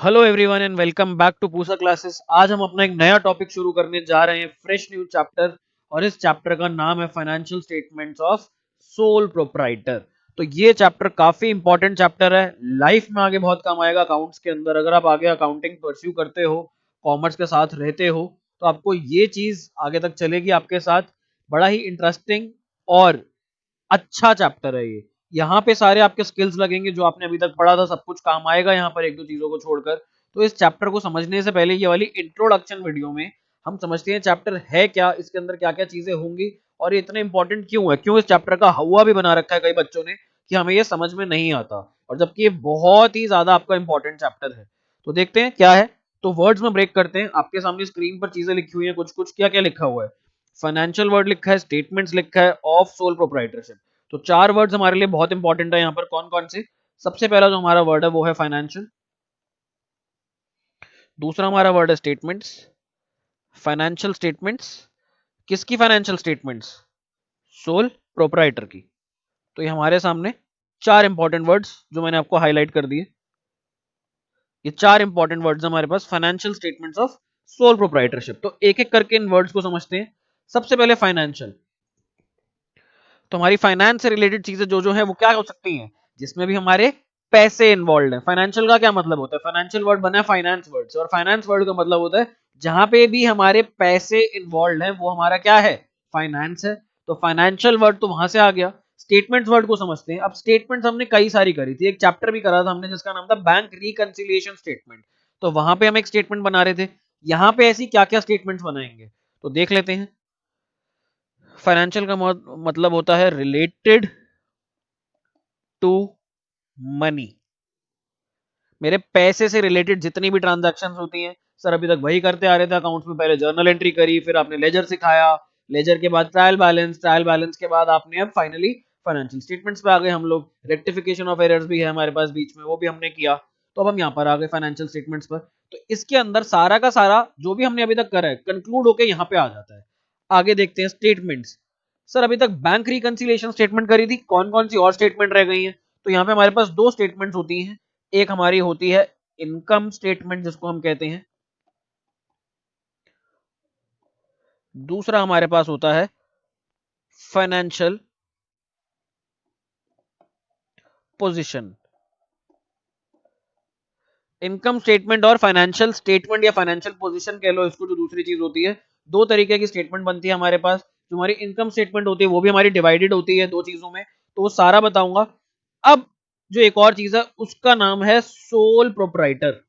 Hello everyone and welcome back to Pusa classes. आज हम अपना एक नया टॉपिक शुरू करने जा रहे हैं, फ्रेश न्यू चैप्टर। और इस चैप्टर का नाम है financial statements of sole proprietor. तो ये चैप्टर काफी इंपॉर्टेंट चैप्टर है, लाइफ में आगे बहुत काम आएगा अकाउंट्स के अंदर। अगर आप आगे अकाउंटिंग परस्यू करते हो, कॉमर्स के साथ रहते हो, तो आपको ये चीज आगे तक चलेगी आपके साथ। बड़ा ही इंटरेस्टिंग और अच्छा चैप्टर है ये। यहाँ पे सारे आपके स्किल्स लगेंगे, जो आपने अभी तक पढ़ा था सब कुछ काम आएगा यहाँ पर, एक दो चीजों को छोड़कर। तो इस चैप्टर को समझने से पहले ये वाली इंट्रोडक्शन वीडियो में हम समझते हैं चैप्टर है क्या, इसके अंदर क्या क्या चीजें होंगी और ये इतना इंपॉर्टेंट क्यों है, क्यों इस चैप्टर का हवा भी बना रखा है कई बच्चों ने कि हमें ये समझ में नहीं आता, और जबकि ये बहुत ही ज्यादा आपका इंपॉर्टेंट चैप्टर है। तो देखते हैं क्या है। तो वर्ड्स में ब्रेक करते हैं। आपके सामने स्क्रीन पर चीजें लिखी हुई हैं, कुछ कुछ क्या क्या लिखा हुआ है। फाइनेंशियल वर्ड लिखा है, स्टेटमेंट्स लिखा है, ऑफ सोल प्रोप्राइटरशिप। तो चार वर्ड्स हमारे लिए बहुत इंपॉर्टेंट है यहाँ पर। कौन कौन से? सबसे पहला जो हमारा वर्ड है वो है फाइनेंशियल। दूसरा हमारा वर्ड है स्टेटमेंट्स। Financial statements. किसकी फाइनेंशियल स्टेटमेंट्स? सोल प्रोप्राइटर की। तो ये हमारे सामने चार इंपॉर्टेंट वर्ड्स जो मैंने आपको हाईलाइट कर दिए। ये चार इंपॉर्टेंट वर्ड्स हमारे पास, financial statements of sole proprietorship. तो एक एक करके इन वर्ड्स को समझते हैं। सबसे पहले फाइनेंशियल। तो हमारी फाइनेंस से रिलेटेड चीजें जो जो है वो क्या हो सकती हैं, जिसमें भी हमारे पैसे इन्वॉल्व है। फाइनेंशियल का क्या मतलब होता है? फाइनेंशियल वर्ड बना है फाइनेंस वर्ड से, और फाइनेंस वर्ड का मतलब होता है जहां पे भी हमारे पैसे इन्वॉल्व है वो हमारा क्या है? फाइनेंस है। तो फाइनेंशियल वर्ड तो वहां से आ गया। स्टेटमेंट्स वर्ड को समझते हैं। अब स्टेटमेंट्स हमने कई सारी करी थी, एक चैप्टर भी करा था हमने जिसका नाम था बैंक रिकंसिलिएशन स्टेटमेंट। तो वहां पे हम एक स्टेटमेंट बना रहे थे। यहाँ पे ऐसी क्या क्या स्टेटमेंट्स बनाएंगे तो देख लेते हैं। फाइनेंशियल का मतलब होता है रिलेटेड टू मनी। मेरे पैसे से रिलेटेड जितनी भी ट्रांजैक्शंस होती हैं, सर अभी तक वही करते आ रहे थे अकाउंट्स में। पहले जर्नल एंट्री करी, फिर आपने लेजर सिखाया, लेजर के बाद ट्रायल बैलेंस, ट्रायल बैलेंस के बाद आपने अब फाइनली फाइनेंशियल स्टेटमेंट्स पे आ गए हम लोग। रेक्टिफिकेशन ऑफ एरर्स भी है हमारे पास बीच में, वो भी हमने किया। तो अब हम यहाँ पर आ गए फाइनेंशियल स्टेटमेंट्स पर। तो इसके अंदर सारा का सारा जो भी हमने अभी तक करा है कंक्लूड होके यहाँ पे आ जाता है। आगे देखते हैं स्टेटमेंट्स। सर अभी तक बैंक रिकंसिलिएशन स्टेटमेंट करी थी, कौन कौन सी और स्टेटमेंट रह गई हैं? तो यहाँ पे हमारे पास दो स्टेटमेंट्स होती हैं। एक हमारी होती है इनकम स्टेटमेंट जिसको हम कहते हैं, दूसरा हमारे पास होता है फाइनेंशियल पोजीशन। इनकम स्टेटमेंट और फाइनेंशियल स्टेटमेंट या फाइनेंशियल पोजीशन कह लो इसको, जो दूसरी चीज होती है। दो तरीके की स्टेटमेंट बनती है हमारे पास। जो हमारी इनकम स्टेटमेंट होती है वो भी हमारी डिवाइडेड होती है दो चीजों में, तो वो सारा बताऊंगा। अब जो एक और चीज है उसका नाम है सोल प्रोप्राइटर।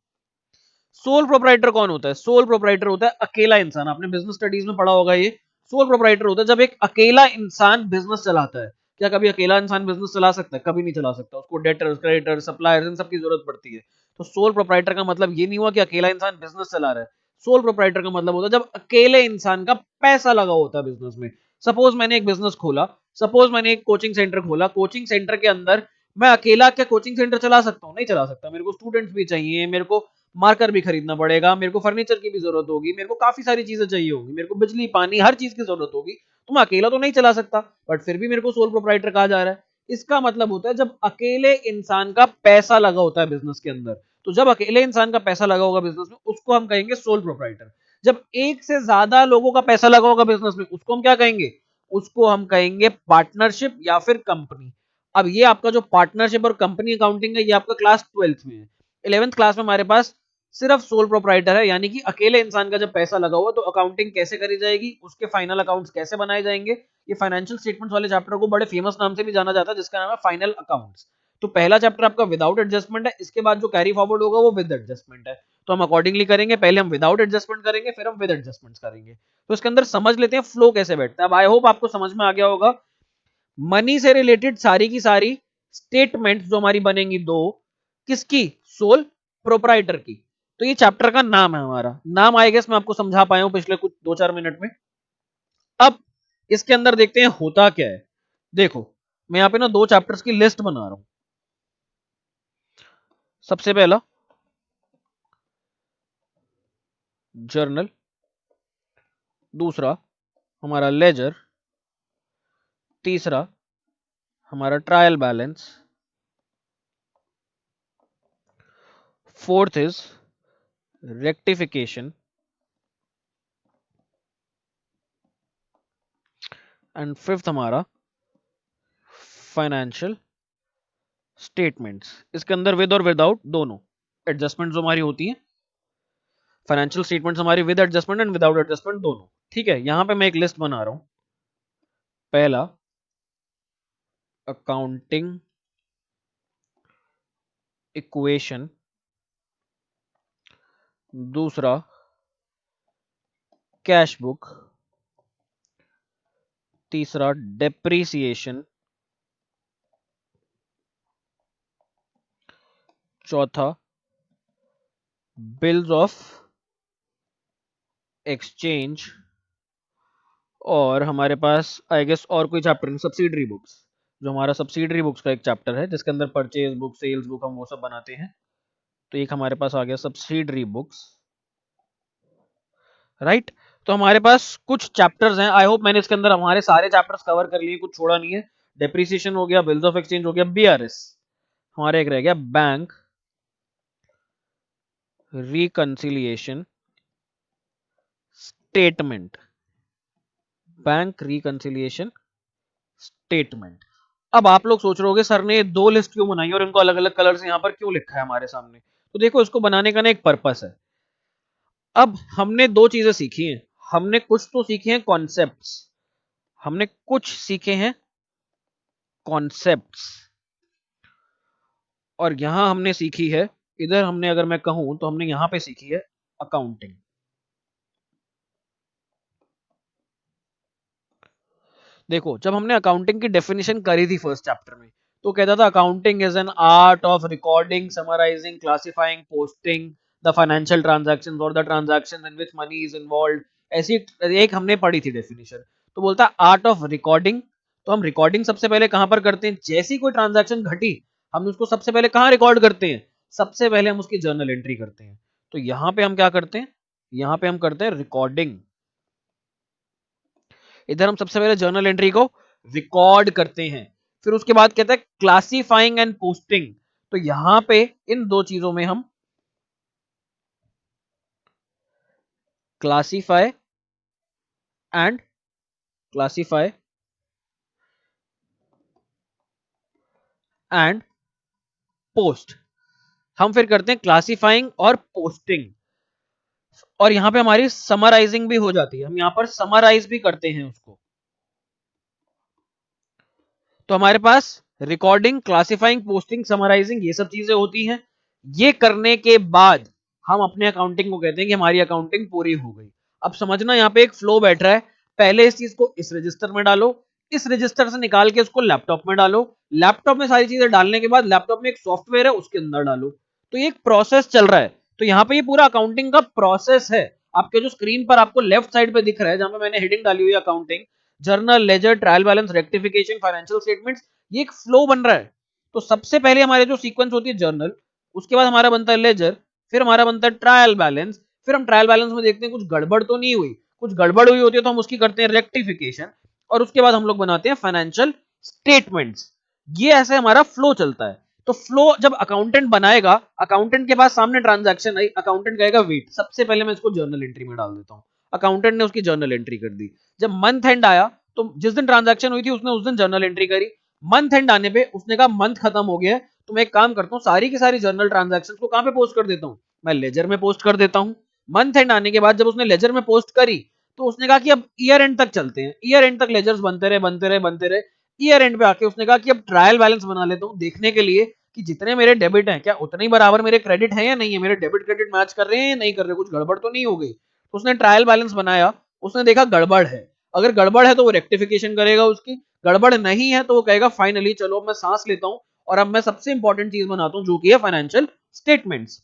सोल प्रोप्राइटर कौन होता है? सोल प्रोप्राइटर होता है अकेला इंसान। आपने बिजनेस स्टडीज में पढ़ा होगा ये। सोल प्रोप्राइटर होता है जब एक अकेला इंसान बिजनेस चलाता है। क्या कभी अकेला इंसान बिजनेस चला सकता है? कभी नहीं चला सकता। उसको डेटर्स, क्रेडिटर्स, सप्लायर्स, इन सबकी जरूरत पड़ती है। तो सोल प्रोप्राइटर का मतलब ये नहीं हुआ कि अकेला इंसान बिजनेस चला रहा है। सोल प्रोप्राइटर का मतलब होता है जब अकेले इंसान का पैसा लगा होता है बिजनेस में। सपोज मैंने एक बिजनेस खोला, सपोज मैंने एक कोचिंग सेंटर खोला। कोचिंग सेंटर के अंदर मैं अकेला क्या कोचिंग सेंटर चला सकता हूँ? नहीं चला सकता। मेरे को स्टूडेंट्स भी चाहिए, मेरे को मार्कर भी खरीदना पड़ेगा, मेरे को फर्नीचर की भी जरूरत होगी, मेरे को काफी सारी चीजें चाहिए होगी, मेरे को बिजली पानी हर चीज की जरूरत होगी। तो मैं अकेला तो नहीं चला सकता, बट फिर भी मेरे को सोल प्रोप्राइटर कहा जा रहा है। इसका मतलब होता है जब अकेले इंसान का पैसा लगा होता है बिजनेस के अंदर। तो जब अकेले इंसान का पैसा लगा होगा बिजनेस में उसको हम कहेंगे सोल प्रोप्राइटर। जब एक से ज्यादा लोगों का पैसा लगा होगा बिजनेस में उसको हम क्या कहेंगे? उसको हम कहेंगे पार्टनरशिप या फिर कंपनी। अब ये आपका जो पार्टनरशिप और कंपनी अकाउंटिंग है ये आपका क्लास 12th में है। 11th क्लास में हमारे पास सिर्फ सोल प्रोप्राइटर है, यानी कि अकेले इंसान का जब पैसा लगा हुआ तो अकाउंटिंग कैसे करी जाएगी, उसके फाइनल अकाउंट्स कैसे बनाए जाएंगे। ये फाइनेंशियल स्टेटमेंट्स वाले चैप्टर को बड़े फेमस नाम से भी जाना जाता है जिसका नाम है फाइनल अकाउंट्स। तो पहला चैप्टर आपका विदाउट एडजस्टमेंट है, इसके बाद जो कैरी फॉरवर्ड होगा वो विद एडजस्टमेंट है। तो हम अकॉर्डिंगली करेंगे, पहले हम विदाउट एडजस्टमेंट करेंगे फिर हम विद एडजस्टमेंट करेंगे। तो इसके अंदर समझ लेते हैं फ्लो कैसे बैठता है। अब आई होप आपको समझ में आ गया होगा। मनी से रिलेटेड सारी की सारी स्टेटमेंट जो हमारी बनेंगी दो, किसकी? सोल प्रोप्राइटर की। तो ये चैप्टर का नाम है हमारा। नाम आई गेस मैं आपको समझा पाया हूं पिछले कुछ 2-4 मिनट में। अब इसके अंदर देखते हैं होता क्या है। देखो मैं यहाँ पे ना दो चैप्टर्स की लिस्ट बना रहा हूं। सबसे पहला जर्नल, दूसरा हमारा लेजर, तीसरा हमारा trial balance, fourth is rectification and fifth हमारा फाइनेंशियल स्टेटमेंट्स। इसके अंदर विद और विदाउट दोनों एडजस्टमेंट जो हमारी होती है, फाइनेंशियल स्टेटमेंट्स हमारी with adjustment and without adjustment दोनों। ठीक है, यहां पे मैं एक लिस्ट बना रहा हूं। पहला अकाउंटिंग इक्वेशन, दूसरा कैश बुक, तीसरा डेप्रीसिएशन, चौथा बिल्स ऑफ एक्सचेंज, और हमारे पास आई गेस और कोई चैप्टर नहीं, सब्सिडरी बुक्स, जो हमारा सब्सिडरी बुक्स का एक चैप्टर है जिसके अंदर परचेज बुक, सेल्स बुक, हम वो सब बनाते हैं। तो एक हमारे पास आ गया सब्सिडरी बुक्स, राइट। तो हमारे पास कुछ चैप्टर्स हैं, आई होप मैंने इसके अंदर हमारे सारे चैप्टर्स कवर कर लिए, कुछ छोड़ा नहीं है। डेप्रिसिएशन हो गया, बिल्स ऑफ एक्सचेंज हो गया, बीआरएस, हमारे एक रह गया bank reconciliation statement, bank reconciliation statement. अब आप लोग सोच रहे होगे सर ने दो लिस्ट क्यों बनाई और इनको अलग अलग कलर से यहां पर क्यों लिखा है हमारे सामने। तो देखो, इसको बनाने का ना एक पर्पस है। अब हमने दो चीजें सीखी हैं, हमने कुछ तो सीखे हैं कॉन्सेप्ट्स, हमने कुछ सीखे हैं कॉन्सेप्ट्स, और यहां हमने सीखी है, इधर हमने अगर मैं कहूं तो हमने यहां पे सीखी है अकाउंटिंग। देखो, जब हमने अकाउंटिंग की डेफिनेशन करी थी फर्स्ट चैप्टर में, तो कहता था accounting is an art of recording, summarising, classifying, posting the financial transactions और the transactions in which money is involved. ऐसी एक हमने पढ़ी थी डेफिनेशन। तो बोलता आर्ट ऑफ रिकॉर्डिंग, तो हम रिकॉर्डिंग सबसे पहले कहां पर करते हैं, जैसी कोई ट्रांजैक्शन घटी हम उसको सबसे पहले कहां रिकॉर्ड करते हैं, सबसे पहले हम उसकी जर्नल एंट्री करते हैं। तो यहां पे हम क्या करते हैं, यहां पे हम करते हैं रिकॉर्डिंग। इधर हम सबसे पहले जर्नल एंट्री को रिकॉर्ड करते हैं, फिर उसके बाद कहता है क्लासिफाइंग एंड पोस्टिंग। तो यहां पे इन दो चीजों में हम classify and classify and post, हम फिर करते हैं क्लासिफाइंग और पोस्टिंग, और यहां पे हमारी समराइजिंग भी हो जाती है, हम यहां पर समराइज भी करते हैं उसको। तो हमारे पास रिकॉर्डिंग, क्लासिफाइंग, पोस्टिंग, समराइजिंग, ये सब चीजें होती हैं। ये करने के बाद हम अपने अकाउंटिंग को कहते हैं कि हमारी अकाउंटिंग पूरी हो गई। अब समझना, यहाँ पे एक फ्लो बैठ रहा है, पहले इस चीज को इस रजिस्टर में डालो, इस रजिस्टर से निकाल के उसको लैपटॉप में डालो, लैपटॉप में सारी चीजें डालने के बाद लैपटॉप में एक सॉफ्टवेयर है उसके अंदर डालो। तो ये एक प्रोसेस चल रहा है। तो यहाँ पे ये पूरा अकाउंटिंग का प्रोसेस है। आपके जो स्क्रीन पर आपको लेफ्ट साइड पे दिख रहा है, जहां पे मैंने हेडिंग डाली हुई है accounting, journal, ledger, trial balance, rectification, financial statements, ये एक फ्लो बन रहा है। तो सबसे पहले हमारे जो सीक्वेंस होती है जर्नल, उसके बाद हमारा बनता है लेजर, फिर हमारा बनता है ट्रायल बैलेंस, फिर हम ट्रायल बैलेंस में देखते हैं कुछ गड़बड़ तो नहीं हुई, कुछ गड़बड़ हुई होती है तो हम उसकी करते हैं रेक्टिफिकेशन, और उसके बाद हम लोग बनाते हैं फाइनेंशियल स्टेटमेंट्स। ये ऐसे हमारा फ्लो चलता है। तो फ्लो जब अकाउंटेंट बनाएगा, अकाउंटेंट के पास सामने ट्रांजैक्शन आई, अकाउंटेंट कहेगा वेट, सबसे पहले मैं इसको जर्नल एंट्री में डाल देता हूं। अकाउंटेंट ने उसकी जर्नल एंट्री कर दी। जब मंथ एंड आया, तो जिस दिन ट्रांजैक्शन हुई थी उसने उस दिन जर्नल एंट्री करी। मंथ एंड आने पे उसने कहा मंथ खत्म हो गया है, तो मैं एक काम करता हूँ, सारी की सारी जर्नल ट्रांजैक्शंस को कहां पे पोस्ट कर देता हूँ, मैं लेजर में पोस्ट कर देता हूँ। मंथ एंड आने के बाद जब उसने लेजर में पोस्ट करी, तो उसने कहा कि अब ईयर एंड तक चलते हैं, ईयर एंड तक लेजर्स बनते रहे बनते रहे बनते रहे। ईयर एंड पे आके उसने कहा कि अब ट्रायल बैलेंस बना लेता हूँ, देखने के लिए कि जितने मेरे डेबिट हैं क्या उतने ही बराबर मेरे क्रेडिट है या नहीं है, मेरे डेबिट क्रेडिट मैच कर रहे हैं या नहीं कर रहे, कुछ गड़बड़ तो नहीं हो गई। तो उसने ट्रायल बैलेंस बनाया, उसने देखा गड़बड़ है। अगर गड़बड़ है तो वो रेक्टिफिकेशन करेगा उसकी, गड़बड़ नहीं है तो वो कहेगा फाइनली चलो अब मैं सांस लेता हूं, और अब मैं सबसे इंपॉर्टेंट चीज बनाता हूं जो कि है फाइनेंशियल स्टेटमेंट्स।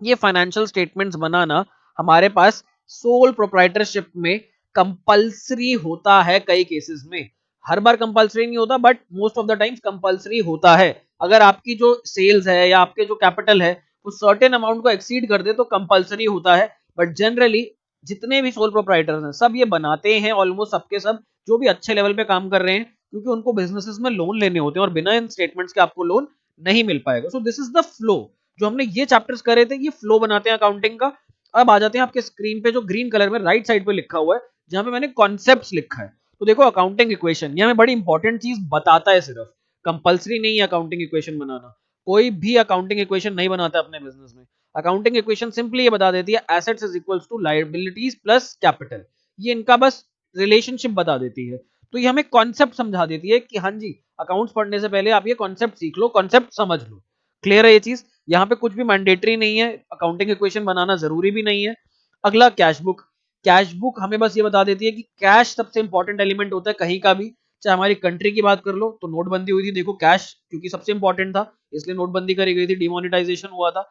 ये फाइनेंशियल स्टेटमेंट्स बनाना हमारे पास सोल प्रोप्राइटरशिप में कंपलसरी होता है कई केसेस में। हर बार कंपलसरी नहीं होता, but most of the times compulsory होता है। अगर आपकी जो सेल्स है या आपके जो कैपिटल है वो सर्टेन अमाउंट को एक्सीड कर दे तो कंपलसरी होता है। बट जनरली जितने भी सोल प्रोप्राइटर्स हैं सब ये बनाते हैं, ऑलमोस्ट सबके सब जो भी अच्छे लेवल पे काम कर रहे हैं, क्योंकि उनको बिजनेसेस में लोन लेने होते हैं और बिना इन स्टेटमेंट्स के आपको लोन नहीं मिल पाएगा। So this is the flow. जो हमने ये चैप्टर्स करे थे, ये फ्लो बनाते हैं अकाउंटिंग का। अब आ जाते हैं आपके स्क्रीन पे जो ग्रीन कलर में राइट साइड पे लिखा हुआ है, जहां पे मैंने कॉन्सेप्ट्स लिखा है। तो देखो अकाउंटिंग इक्वेशन, ये हमें बड़ी इंपॉर्टेंट चीज बताता है, सिर्फ कंपलसरी नहीं है अकाउंटिंग इक्वेशन बनाना। कोई भी अकाउंटिंग इक्वेशन नहीं बनाता अपने बिजनेस में। अकाउंटिंग इक्वेशन सिंपली ये बता देती है assets is equals to liabilities plus capital, ये इनका बस रिलेशनशिप बता देती है। तो ये हमें कॉन्सेप्ट समझा देती है कि हाँ जी, अकाउंट्स पढ़ने से पहले आप ये कॉन्सेप्ट सीख लो, कॉन्सेप्ट समझ लो। क्लियर है ये चीज? यहाँ पे कुछ भी मैंडेटरी नहीं है, अकाउंटिंग इक्वेशन बनाना जरूरी भी नहीं है। अगला कैश बुक। कैश बुक हमें बस ये बता देती है कि कैश सबसे इंपॉर्टेंट एलिमेंट होता है कहीं का भी, चाहे हमारी कंट्री की बात कर लो तो नोटबंदी हुई थी, देखो कैश क्योंकि सबसे इंपॉर्टेंट था इसलिए नोटबंदी करी गई थी, डिमोनेटाइजेशन हुआ था।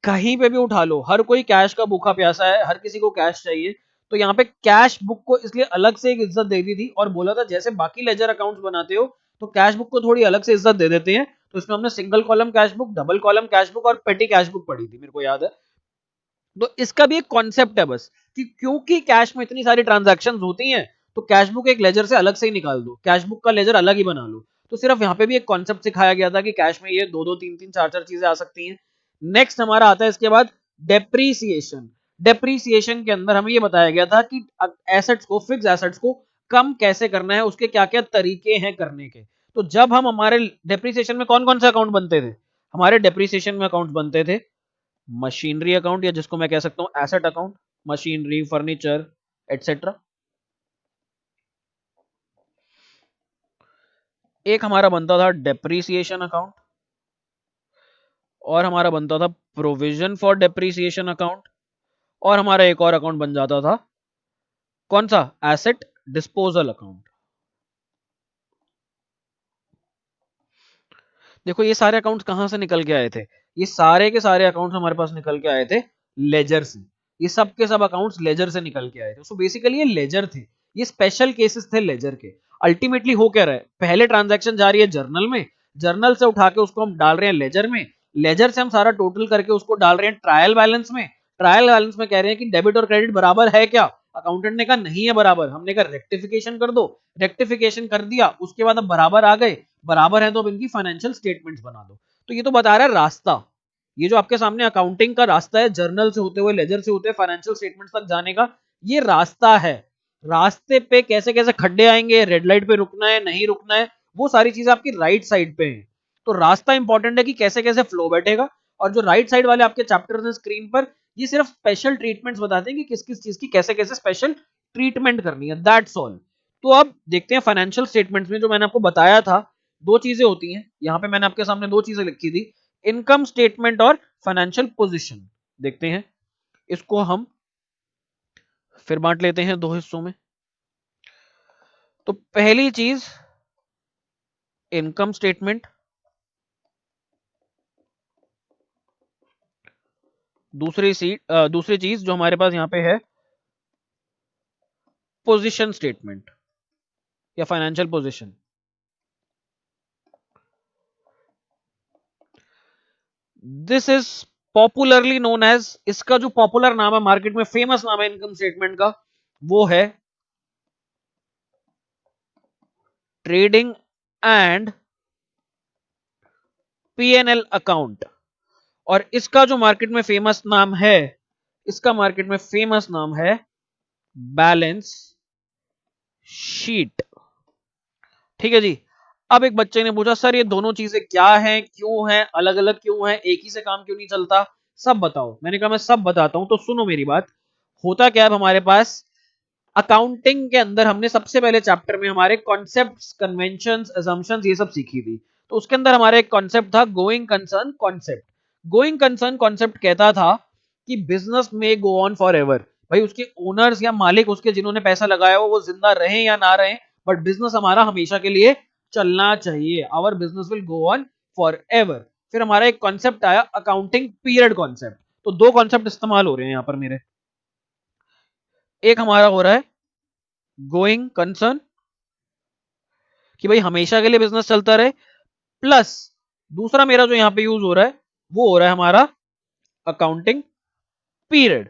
कहीं पे भी उठा लो, हर कोई कैश का भूखा प्यासा है, हर किसी को कैश चाहिए। तो यहाँ पे कैश बुक को इसलिए अलग से एक इज्जत दे दी थी और बोला था जैसे बाकी लेजर अकाउंट्स बनाते हो तो कैश बुक को थोड़ी अलग से इज्जत दे देते हैं। तो इसमें हमने single column cash book, double column cash book और पेटी कैश बुक पढ़ी थी, मेरे को याद है। तो इसका भी एक कॉन्सेप्ट है बस, कि क्योंकि कैश में इतनी सारी ट्रांजैक्शंस होती हैं तो कैश बुक एक लेजर से अलग से ही निकाल दो, कैश बुक का लेजर अलग ही बना लो। तो सिर्फ यहाँ पे भी एक कॉन्सेप्ट सिखाया गया था कि कैश में ये दो दो तीन तीन चार चार चीजें आ सकती हैं। नेक्स्ट हमारा आता है इसके बाद डेप्रीसिएशन। डेप्रीसिएशन के अंदर हमें ये बताया गया था कि एसेट्स को, फिक्स एसेट्स को कम कैसे करना है, उसके क्या क्या तरीके हैं करने के। तो जब हम हमारे डेप्रीसिएशन में कौन कौन से अकाउंट बनते थे, हमारे डेप्रीसिएशन में अकाउंट बनते थे मशीनरी अकाउंट, या जिसको मैं कह सकता हूं asset account, machinery, furniture etcetera. एक हमारा बनता था डेप्रीसिएशन अकाउंट, और हमारा बनता था प्रोविजन फॉर डेप्रीसिएशन अकाउंट, और हमारा एक और अकाउंट बन जाता था कौन सा, एसेट डिस्पोजल अकाउंट। देखो ये सारे अकाउंट्स कहां से निकल के आए थे, ये सारे के सारे अकाउंट्स हमारे पास निकल के आए थे लेजर से। ये सब के सब अकाउंट्स लेजर से निकल के आए थे। सो बेसिकली ये लेजर थे, ये स्पेशल केसेस थे लेजर के। अल्टीमेटली हो क्या रहा है, पहले ट्रांजैक्शन जा रही है जर्नल में, जर्नल से उठा के उसको हम डाल रहे हैं लेजर में, लेजर से हम सारा टोटल करके उसको डाल रहे हैं ट्रायल बैलेंस में। ट्रायल बैलेंस में कह रहे हैं कि डेबिट और क्रेडिट बराबर है क्या, अकाउंटेंट ने कहा नहीं है बराबर, हमने कहा रेक्टिफिकेशन कर दो, रेक्टिफिकेशन कर दिया, उसके बाद अब बराबर आ गए, बराबर है तो अब इनकी फाइनेंशियल स्टेटमेंट्स बना दो। तो ये तो बता रहा है रास्ता, ये जो आपके सामने अकाउंटिंग का रास्ता है, जर्नल से होते हुए लेजर से होते हुए फाइनेंशियल स्टेटमेंट्स तक जाने का, ये रास्ता है। रास्ते पे कैसे कैसे खड्डे आएंगे, रेड लाइट पे रुकना है नहीं रुकना है, वो सारी चीजें आपकी राइट साइड पे हैं। तो रास्ता इंपॉर्टेंट है कि कैसे कैसे फ्लो बैठेगा। और जो राइट साइड वाले आपके चैप्टर्स हैं स्क्रीन पर, ये सिर्फ स्पेशल ट्रीटमेंट्स बताते हैं कि किस किस चीज की कैसे कैसे स्पेशल ट्रीटमेंट करनी है, दैट्स ऑल। तो अब देखते हैं फाइनेंशियल स्टेटमेंट्स में जो मैंने आपको बताया था, दो चीजें होती हैं, यहां पे मैंने आपके सामने दो चीजें लिखी थी, इनकम स्टेटमेंट और फाइनेंशियल पोजीशन। देखते हैं, इसको हम फिर बांट लेते हैं दो हिस्सों में। तो पहली चीज इनकम स्टेटमेंट, दूसरी चीज जो हमारे पास यहां पे है पोजीशन स्टेटमेंट या financial position. This is popularly known as, इसका जो पॉपुलर नाम है, मार्केट में फेमस नाम है इनकम स्टेटमेंट का, वो है ट्रेडिंग एंड पीएनएल अकाउंट। और इसका जो मार्केट में फेमस नाम है, इसका मार्केट में फेमस नाम है बैलेंस शीट। ठीक है जी। अब एक बच्चे ने पूछा सर ये दोनों चीजें क्या हैं, क्यों हैं, अलग अलग क्यों हैं, एक ही से काम क्यों नहीं चलता, सब बताओ। मैंने कहा मैं सब बताता हूं, तो सुनो मेरी बात। होता क्या है, हमारे पास अकाउंटिंग के अंदर हमने सबसे पहले चैप्टर में हमारे कॉन्सेप्ट्स, कन्वेंशंस, असम्पशंस ये सब सीखी थी। तो उसके अंदर हमारा एक कॉन्सेप्ट था going concern concept. Going concern concept कहता था कि बिजनेस में गो ऑन फॉर एवर, भाई उसके ओनर्स या मालिक, उसके जिन्होंने पैसा लगाया हो वो जिंदा रहे या ना रहे, बट बिजनेस हमारा हमेशा के लिए चलना चाहिए, our business will go on forever. फिर हमारा एक कॉन्सेप्ट आया अकाउंटिंग पीरियड कॉन्सेप्ट। तो दो कॉन्सेप्ट इस्तेमाल हो रहे हैं यहां पर मेरे, एक हमारा हो रहा है गोइंग कंसर्न, कि भाई हमेशा के लिए बिजनेस चलता रहे, प्लस दूसरा मेरा जो यहां पे यूज हो रहा है वो हो रहा है हमारा अकाउंटिंग पीरियड।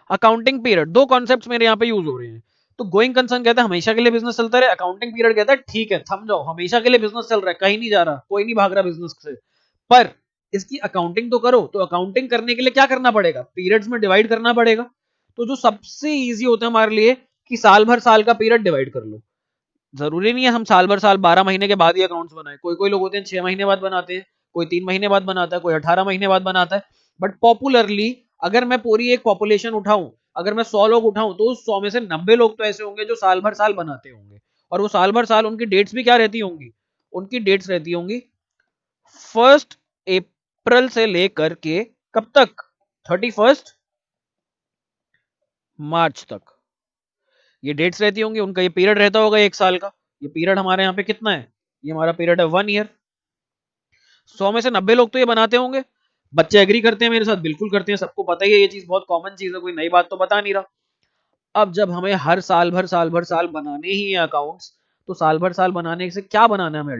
अकाउंटिंग पीरियड, दो कॉन्सेप्ट्स मेरे यहां पे यूज हो रहे हैं। तो गोइंग कंसर्न कहता है हमेशा के लिए बिजनेस चलता रहे, अकाउंटिंग पीरियड कहता है ठीक है थम जाओ, हमेशा के लिए बिजनेस चल रहा है, कहीं नहीं जा रहा, कोई नहीं भाग रहा बिजनेस से, पर इसकी अकाउंटिंग तो करो। तो अकाउंटिंग करने के लिए क्या करना पड़ेगा, पीरियड्स में डिवाइड करना पड़ेगा। तो जो सबसे इजी होता है हमारे लिए कि साल भर साल का पीरियड डिवाइड कर लो। जरूरी नहीं है हम साल भर साल 12 महीने के बाद ही अकाउंट्स बनाए, कोई कोई लोग होते हैं 6 महीने बाद बनाते हैं, कोई 3 महीने बाद बनाता है, कोई 18 महीने बाद बनाता है। बट पॉपुलरली अगर मैं पूरी एक पॉपुलेशन उठाऊं, अगर मैं 100 लोग उठाऊं, तो उस 100 में से 90 लोग तो ऐसे होंगे जो साल भर साल बनाते होंगे। और वो साल भर साल उनकी डेट्स भी क्या रहती होंगी, उनकी डेट्स रहती होंगी 1 अप्रैल से लेकर के कब तक, 31 मार्च तक ये डेट्स रहती होंगी, उनका ये पीरियड रहता होगा 1 साल का। ये पीरियड हमारे यहाँ पे कितना है, ये हमारा पीरियड है 1 ईयर। 100 में से 90 लोग तो ये बनाते होंगे। बच्चे एग्री करते हैं मेरे साथ, बिल्कुल करते हैं, सबको पता ही है ये चीज बहुत कॉमन चीज है, कोई नई बात तो बता नहीं रहा। अब जब हमें हर साल भर साल बनाने ही है अकाउंट्स, तो साल भर साल बनाने से क्या बनाना है हमें,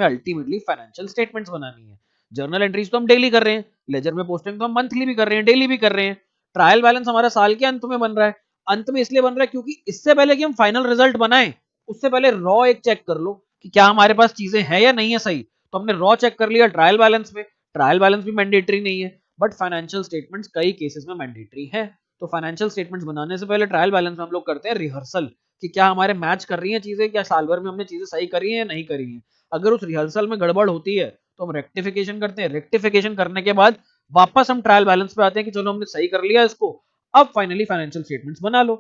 अल्टीमेटली फाइनेंशियल स्टेटमेंट्स बनानी है। जर्नल एंट्रीज तो हम डेली कर रहे हैं, लेजर में पोस्टिंग तो हम मंथली भी कर रहे हैं, डेली भी कर रहे हैं। ट्रायल बैलेंस हमारा साल के अंत में बन रहा है। अंत में इसलिए बन रहा है क्योंकि इससे पहले कि हम फाइनल रिजल्ट बनाएं, उससे पहले रॉ एक चेक कर लो कि क्या हमारे पास चीजें हैं या नहीं है सही। तो हमने रॉ चेक कर लिया ट्रायल बैलेंस में, ट्रायल बैलेंस भी मैंडेटरी नहीं है, बट फाइनेंशियल स्टेटमेंट्स कई केसेस में मैंडेटरी है। तो फाइनेंशियल स्टेटमेंट्स बनाने से पहले ट्रायल बैलेंस में हम लोग करते हैं रिहर्सल कि क्या हमारे मैच कर रही हैं चीजें, क्या साल भर में हमने चीजें सही करी हैं या नहीं करी हैं। अगर उस रिहर्सल में गड़बड़ होती है तो हम रेक्टिफिकेशन करते हैं, रेक्टिफिकेशन करने के बाद वापस हम ट्रायल बैलेंस पे आते हैं कि चलो हमने सही कर लिया इसको, अब फाइनली फाइनेंशियल स्टेटमेंट्स बना लो।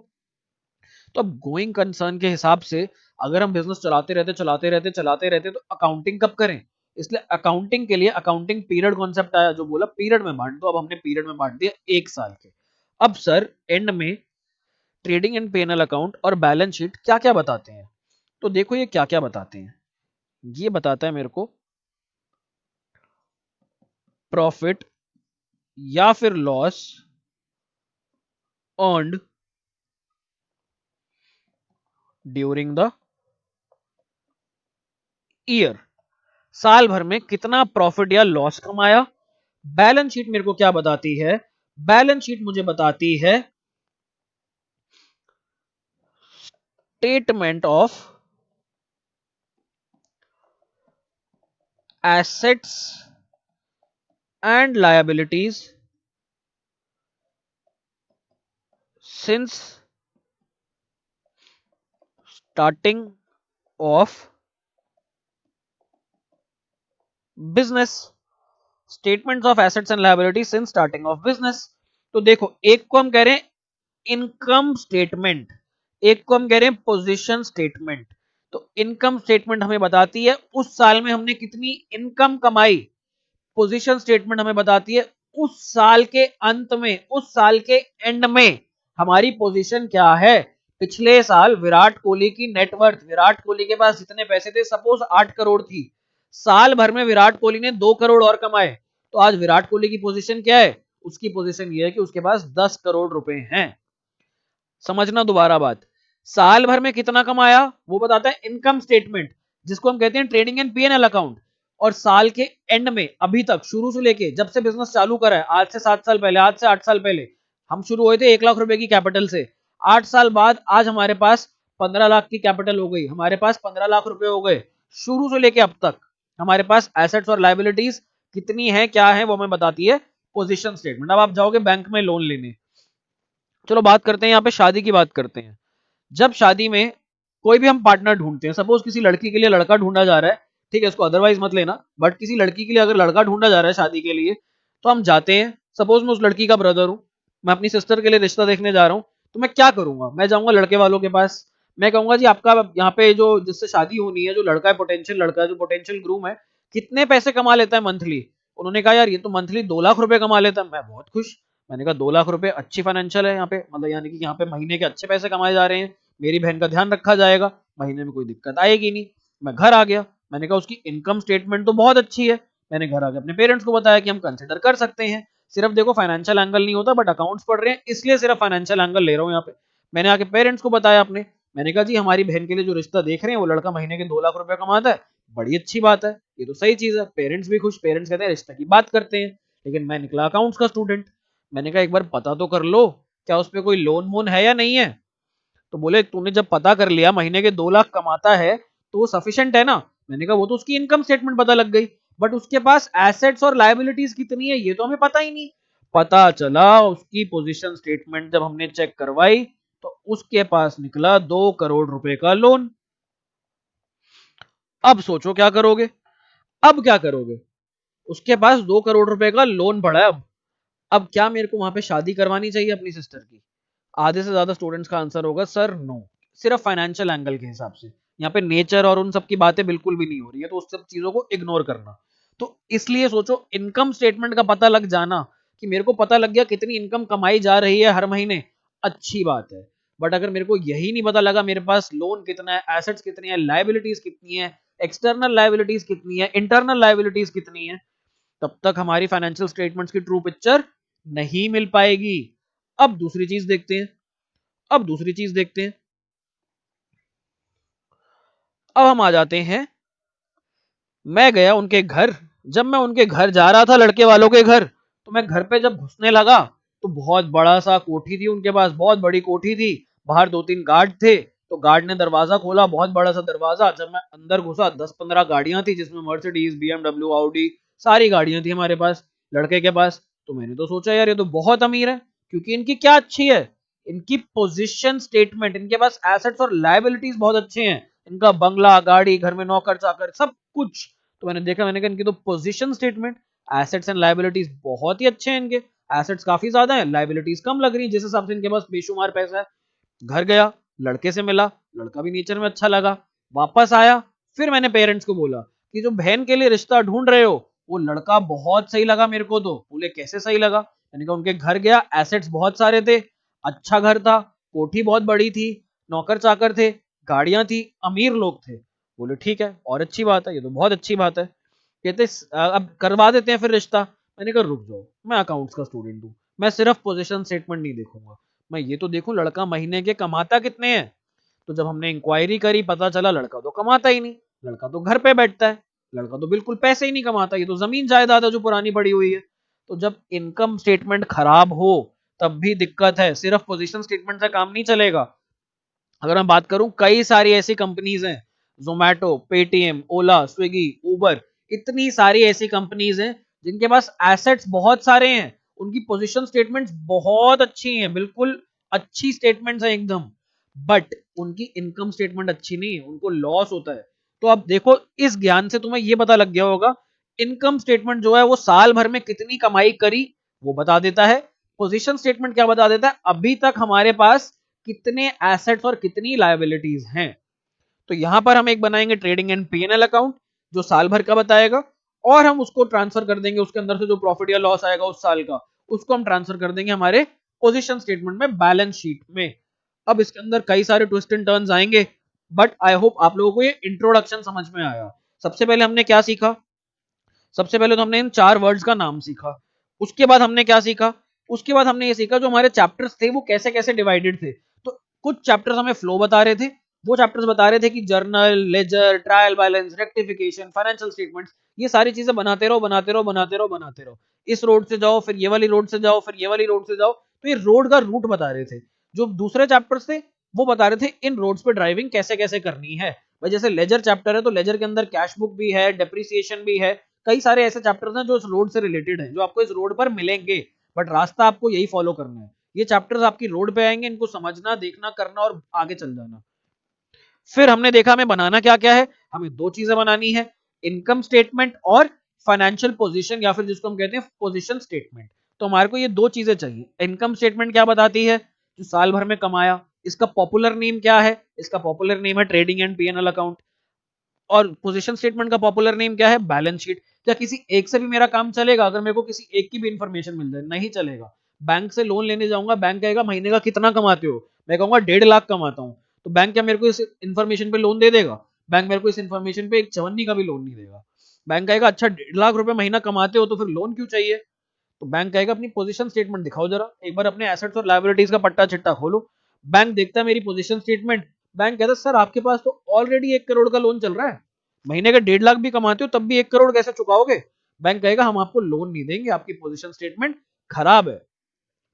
तो अब गोइंग कंसर्न के हिसाब से अगर हम बिजनेस चलाते रहते तो अकाउंटिंग कब करें। इसलिए अकाउंटिंग के लिए अकाउंटिंग पीरियड कॉन्सेप्ट आया, जो बोला पीरियड में बांट दो। अब हमने पीरियड में बांट दिया 1 साल के। अब सर एंड में ट्रेडिंग एंड पेनल अकाउंट और बैलेंस शीट क्या क्या बताते हैं। तो देखो ये क्या क्या बताते हैं, ये बताता है मेरे को प्रॉफिट या फिर loss earned during the year, साल भर में कितना प्रॉफिट या लॉस कमाया। बैलेंस शीट मेरे को क्या बताती है, बैलेंस शीट मुझे बताती है statement of assets and liabilities since starting of business, statements of assets and liability since starting of business. तो देखो एक को हम कह रहे हैं इनकम स्टेटमेंट, एक को हम कह रहे हैं पोजीशन स्टेटमेंट। तो इनकम स्टेटमेंट हमें बताती है उस साल में हमने कितनी इनकम कमाई, पोजीशन स्टेटमेंट हमें बताती है उस साल के अंत में, उस साल के एंड में हमारी पोजीशन क्या है। पिछले साल विराट कोहली की नेटवर्थ, विराट कोहली के पास जितने पैसे थे, सपोज 8 करोड़ थी, साल भर में विराट कोहली ने 2 करोड़ और कमाए, तो आज विराट कोहली की पोजीशन क्या है, उसकी पोजीशन ये है कि उसके पास 10 करोड़ रुपए हैं। समझना दोबारा बात, साल भर में कितना कमाया वो बताता है इनकम स्टेटमेंट, जिसको हम कहते हैं ट्रेडिंग एंड पीएनएल अकाउंट। और साल के एंड में अभी तक शुरू से लेके जब से बिजनेस चालू करा है, आज से 7 साल पहले, आज से 8 साल पहले हम शुरू हुए थे 1 लाख रुपए की कैपिटल से, 8 साल बाद आज हमारे पास 15 लाख की कैपिटल हो गई, हमारे पास 15 लाख रुपए हो गए। शुरू से लेके अब तक हमारे पास एसेट्स और लाइबिलिटीज कितनी है, क्या है, वो हमें बताती है पोजीशन स्टेटमेंट। अब आप जाओगे बैंक में लोन लेने, चलो बात करते हैं यहाँ पे शादी की बात करते हैं। जब शादी में कोई भी हम पार्टनर ढूंढते हैं, सपोज किसी लड़की के लिए लड़का ढूंढा जा रहा है, ठीक है इसको अदरवाइज मत लेना, बट किसी लड़की के लिए अगर लड़का ढूंढा जा रहा है शादी के लिए, तो हम जाते हैं, सपोज मैं उस लड़की का ब्रदर हूं, मैं अपनी सिस्टर के लिए रिश्ता देखने जा रहा हूं, तो मैं क्या करूंगा, मैं जाऊंगा लड़के वालों के पास, मैं कहूंगा जी आपका यहाँ पे जो जिससे शादी होनी है, जो लड़का है पोटेंशियल लड़का है, जो पोटेंशियल ग्रूम है, कितने पैसे कमा लेता है मंथली। उन्होंने कहा यार ये तो मंथली 2 लाख रुपए कमा लेता है। मैं बहुत खुश, मैंने कहा 2 लाख रुपए अच्छी फाइनेंशियल है यहाँ पे, मतलब यानी कि यहाँ पे महीने के अच्छे पैसे कमाए जा रहे हैं, मेरी बहन का ध्यान रखा जाएगा, महीने में कोई दिक्कत आएगी नहीं। मैं घर आ गया, मैंने कहा उसकी इनकम स्टेटमेंट तो बहुत अच्छी है, मैंने घर आके अपने पेरेंट्स को बताया कि हम कंसिडर कर सकते हैं। सिर्फ देखो फाइनेंशियल एंगल नहीं होता, बट अकाउंट्स पढ़ रहे हैं इसलिए सिर्फ फाइनेंशियल एंगल ले रहा हूँ यहाँ पे। मैंने आके पेरेंट्स को बताया अपने, मैंने कहा जी हमारी बहन के लिए जो रिश्ता देख रहे हैं वो लड़का महीने के 2 लाख रुपए कमाता है, बड़ी अच्छी बात है, ये तो सही चीज है। पेरेंट्स भी खुश, पेरेंट्स कहते हैं रिश्ते की बात करते हैं। लेकिन मैं निकला अकाउंट्स का स्टूडेंट, मैंने कहा एक बार पता तो कर लो क्या उस पर कोई लोन वोन है या नहीं है। तो बोले तूने जब पता कर लिया महीने के 2 लाख कमाता है तो वो सफिशिएंट है ना। मैंने कहा वो तो उसकी इनकम स्टेटमेंट पता लग गई, बट उसके पास एसेट्स और लायबिलिटीज कितनी है ये तो हमें पता ही नहीं। पता चला उसकी पोजीशन स्टेटमेंट जब हमने चेक करवाई तो उसके पास निकला 2 करोड़ रुपए का लोन। अब सोचो क्या करोगे। अब क्या करोगे, उसके पास 2 करोड़ रुपए का लोन पड़ा है। अब क्या मेरे को वहां पे शादी करवानी चाहिए अपनी सिस्टर की? आधे से ज्यादा स्टूडेंट्स का आंसर होगा सर नो। सिर्फ फाइनेंशियल एंगल के हिसाब से, यहाँ पे नेचर और उन सब की बातें बिल्कुल भी नहीं हो रही है, तो उस सब चीजों को इग्नोर करना। तो इसलिए सोचो इनकम स्टेटमेंट का पता लग जाना कि मेरे को पता लग गया कितनी इनकम कमाई जा रही है हर महीने, अच्छी बात है। बट अगर मेरे को यही नहीं पता लगा मेरे पास लोन कितना है, एसेट्स कितनी है, लाइबिलिटीज कितनी है, एक्सटर्नल लाइबिलिटीज कितनी है, इंटरनल लाइबिलिटीज कितनी है, तब तक हमारी फाइनेंशियल स्टेटमेंट्स की ट्रू पिक्चर नहीं मिल पाएगी। अब दूसरी चीज देखते हैं। अब दूसरी चीज देखते हैं। अब हम आ जाते हैं, मैं गया उनके घर। जब मैं उनके घर जा रहा था लड़के वालों के घर, तो मैं घर पे जब घुसने लगा तो बहुत बड़ा सा कोठी थी उनके पास, बहुत बड़ी कोठी थी। बाहर 2-3 गार्ड थे, तो गार्ड ने दरवाजा खोला, बहुत बड़ा सा दरवाजा। जब मैं अंदर घुसा 10-15 गाड़ियां थी जिसमें मर्सिडीज, बीएमडब्ल्यू, ऑडी, सारी गाड़ियां थी हमारे पास, लड़के के पास। तो मैंने तो सोचा यार ये तो बहुत अमीर है, क्योंकि इनकी क्या अच्छी है, इनकी पोजीशन स्टेटमेंट, इनके पास एसेट्स और लायबिलिटीज बहुत अच्छे हैं। इनका बंगला, गाड़ी, घर में नौकर चाकर सब कुछ। तो मैंने देखा, मैंने कहा इनकी तो position statement, assets and liabilities बहुत ही अच्छे हैं इनके। एसेट्स काफी ज्यादा है, लायबिलिटीज कम लग रही है, जिस हिसाब से इनके पास बेशुमार पैसा है। घर गया, लड़के से मिला, लड़का भी नेचर में अच्छा लगा। वापस आया, फिर मैंने पेरेंट्स को बोला कि जो बहन के लिए रिश्ता ढूंढ रहे हो वो लड़का बहुत सही लगा मेरे को। तो बोले कैसे सही लगा? मैंने कहा उनके घर गया, एसेट्स बहुत सारे थे, अच्छा घर था, कोठी बहुत बड़ी थी, नौकर चाकर थे, गाड़ियां थी, अमीर लोग थे। बोले ठीक है, और अच्छी बात है, ये तो बहुत अच्छी बात है। कहते अब करवा देते हैं फिर रिश्ता। मैंने कहा रुक जाओ, मैं अकाउंट्स का स्टूडेंट हूँ, मैं सिर्फ पोजीशन स्टेटमेंट नहीं देखूंगा, मैं ये तो देखूं लड़का महीने के कमाता कितने हैं। तो जब हमने इंक्वायरी करी पता चला लड़का तो कमाता ही नहीं, लड़का तो घर पे बैठता है, लड़का तो बिल्कुल पैसे ही नहीं कमाता, ये तो जमीन जायदाद है जो पुरानी पड़ी हुई है। तो जब इनकम स्टेटमेंट खराब हो तब भी दिक्कत है, सिर्फ पोजीशन स्टेटमेंट से काम नहीं चलेगा। अगर मैं बात करूं, कई सारी ऐसी कंपनीज हैं, जोमैटो, पेटीएम, ओला, स्विगी, उबर, इतनी सारी ऐसी कंपनीज हैं जिनके पास एसेट्स बहुत सारे हैं, उनकी पोजीशन स्टेटमेंट्स बहुत अच्छी हैं, बिल्कुल अच्छी स्टेटमेंट्स हैं एकदम, बट उनकी इनकम स्टेटमेंट अच्छी नहीं है, उनको लॉस होता है। तो अब देखो, इस ज्ञान से तुम्हें यह पता लग गया होगा, इनकम स्टेटमेंट जो है वो साल भर में कितनी कमाई करी वो बता देता है। पोजीशन स्टेटमेंट क्या बता देता है, अभी तक हमारे पास कितने एसेट्स और कितनी लायबिलिटीज हैं। तो यहां पर हम एक बनाएंगे ट्रेडिंग एंड पीएनएल अकाउंट जो साल भर का बताएगा, और हम उसको ट्रांसफर कर देंगे, उसके अंदर से जो प्रॉफिट या लॉस आएगा उस साल का उसको हम ट्रांसफर कर देंगे हमारे पोजीशन स्टेटमेंट में, बैलेंस शीट में। अब इसके अंदर कई सारे ट्विस्ट एंड टर्न्स आएंगे, बट आई होप आप लोगों को ये इंट्रोडक्शन समझ में आया। सबसे पहले हमने क्या सीखा? सबसे पहले तो हमने इन 4 वर्ड्स का नाम सीखा। उसके बाद हमने क्या सीखा? उसके बाद हमने ये सीखा जो हमारे चैप्टर्स थे वो कैसे कैसे डिवाइडेड थे। तो कुछ चैप्टर्स हमें फ्लो बता रहे थे, वो चैप्टर्स बता रहे थे कि journal, ledger, trial balance, rectification, financial statements, ये सारी चीजें बनाते रहो बनाते रहो बनाते रहो बनाते रहो। इस रोड से जाओ, फिर ये वाली रोड से जाओ, फिर ये वाली रोड से जाओ। तो ये रोड का रूट बता रहे थे। जो दूसरे चैप्टर्स थे वो बता रहे थे इन रोड्स पे ड्राइविंग कैसे कैसे करनी है। भाई जैसे लेजर चैप्टर है तो लेजर के अंदर कैश बुक भी है, डेप्रिसिएशन भी है, कई सारे ऐसे चैप्टर्स हैं जो इस रोड से रिलेटेड हैं, जो आपको इस रोड पर मिलेंगे, बट रास्ता आपको यही फॉलो करना है। ये चैप्टर्स आपकी रोड पे आएंगे, इनको समझना, देखना, करना और आगे चल जाना। फिर हमने देखा हमें बनाना क्या क्या है, हमें 2 चीजें बनानी है, इनकम स्टेटमेंट और फाइनेंशियल पोजीशन, या फिर जिसको हम कहते हैं पोजीशन स्टेटमेंट। तो हमारे को ये 2 चीजें चाहिए। इनकम स्टेटमेंट क्या बताती है? जो साल भर में कमाया, इसका पॉपुलर नेम क्या है? इसका पॉपुलर नेम है ट्रेडिंग एंड पीएनएल अकाउंट। और पोजीशन स्टेटमेंट का पॉपुलर नेम क्या है? Balance sheet. क्या किसी एक से भी मेरा काम चलेगा? अगर मेरे को किसी एक की भी इंफॉर्मेशन मिल जाए, नहीं चलेगा। बैंक से लोन लेने जाऊंगा, बैंक कहेगा महीने का कितना कमाते हो, मैं कहूंगा 1.5 लाख कमाता हूं, तो बैंक क्या मेरे को इस इन्फॉर्मेशन पे लोन दे देगा? बैंक मेरे को इस इन्फॉर्मेशन पे एक चवन्नी का भी लोन नहीं देगा। बैंक कहेगा अच्छा 1.5 लाख रुपए महीना कमाते हो तो फिर लोन क्यों चाहिए? तो बैंक कहेगा अपनी पोजीशन स्टेटमेंट दिखाओ जरा, एक बार अपने एसेट्स और लायबिलिटीज का पट्टा चिट्टा खोलो। बैंक देखता है मेरी पोजीशन स्टेटमेंट, बैंक कहता है सर आपके पास तो ऑलरेडी 1 करोड़ का लोन चल रहा है, महीने का 1.5 लाख भी कमाते हो तब भी 1 करोड़ कैसे चुकाओगे? बैंक कहेगा हम आपको लोन नहीं देंगे, आपकी पोजीशन स्टेटमेंट खराब है।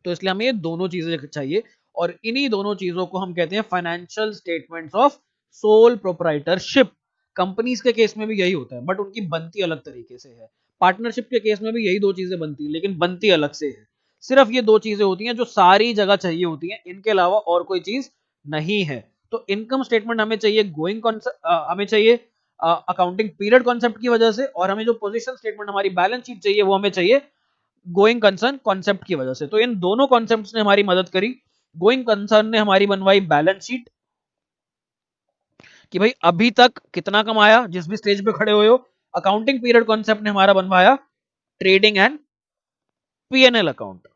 तो इसलिए हमें ये दोनों चीजें चाहिए। और इन्हीं दोनों चीजों को हम कहते हैं financial statements of sole proprietorship. Companies के केस में भी यही होता है, बट उनकी बनती अलग तरीके से है। पार्टनरशिप के केस में भी यही दो चीजें बनती है, लेकिन बनती अलग से है। सिर्फ ये दो चीजें होती हैं जो सारी जगह चाहिए होती हैं, इनके अलावा और कोई चीज नहीं है। तो इनकम स्टेटमेंट हमें चाहिए गोइंग कॉन्सेप्ट, हमें चाहिए अकाउंटिंग पीरियड कॉन्सेप्ट की वजह से, और हमें जो पोजीशन स्टेटमेंट हमारी बैलेंस शीट चाहिए वो हमें चाहिए गोइंग कंसर्न कॉन्सेप्ट की वजह से। तो इन दोनों कॉन्सेप्ट्स ने हमारी मदद करी। गोइंग कंसर्न ने हमारी बनवाई बैलेंस शीट कि भाई अभी तक कितना कमाया जिस भी स्टेज पे खड़े हुए हो। अकाउंटिंग पीरियड कॉन्सेप्ट ने हमारा बनवाया ट्रेडिंग एंड पीएनएल अकाउंट।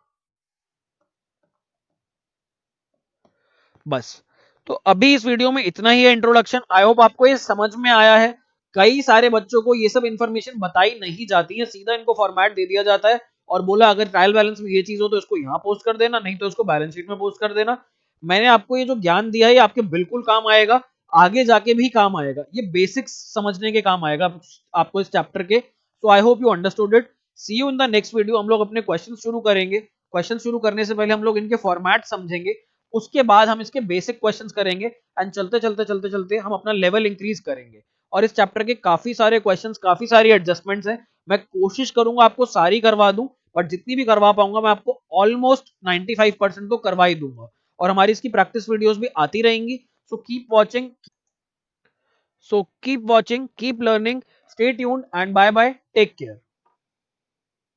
बस। तो अभी इस वीडियो में इतना ही है इंट्रोडक्शन। आई होप आपको ये समझ में आया है। कई सारे बच्चों को ये सब इंफॉर्मेशन बताई नहीं जाती है, सीधा इनको फॉर्मेट दे दिया जाता है और बोला अगर ट्रायल बैलेंस में ये चीज हो तो इसको यहाँ पोस्ट कर देना, नहीं तो इसको बैलेंस शीट में पोस्ट कर देना। मैंने आपको ये जो ज्ञान दिया है ये आपके बिल्कुल काम आएगा, आगे जाके भी काम आएगा। ये बेसिक्स समझने के काम आएगा आपको इस चैप्टर के। So I hope you understood it. See you in the next video. हम लोग अपने क्वेश्चन शुरू करेंगे। क्वेश्चन शुरू करने से पहले हम लोग इनके फॉर्मेट समझेंगे, उसके बाद हम इसके बेसिक क्वेश्चंस करेंगे एंड चलते चलते चलते चलते हम अपना लेवल इंक्रीज करेंगे। और इस चैप्टर के काफी सारे क्वेश्चंस, काफी सारी एडजस्टमेंट्स हैं। मैं कोशिश करूंगा आपको सारी करवा दूं, बट जितनी भी करवा पाऊंगा मैं आपको ऑलमोस्ट 95% तो करवा ही दूंगा। और हमारी इसकी प्रैक्टिस वीडियोस भी आती रहेंगी। So keep watching, keep learning, stay tuned and bye bye, take care.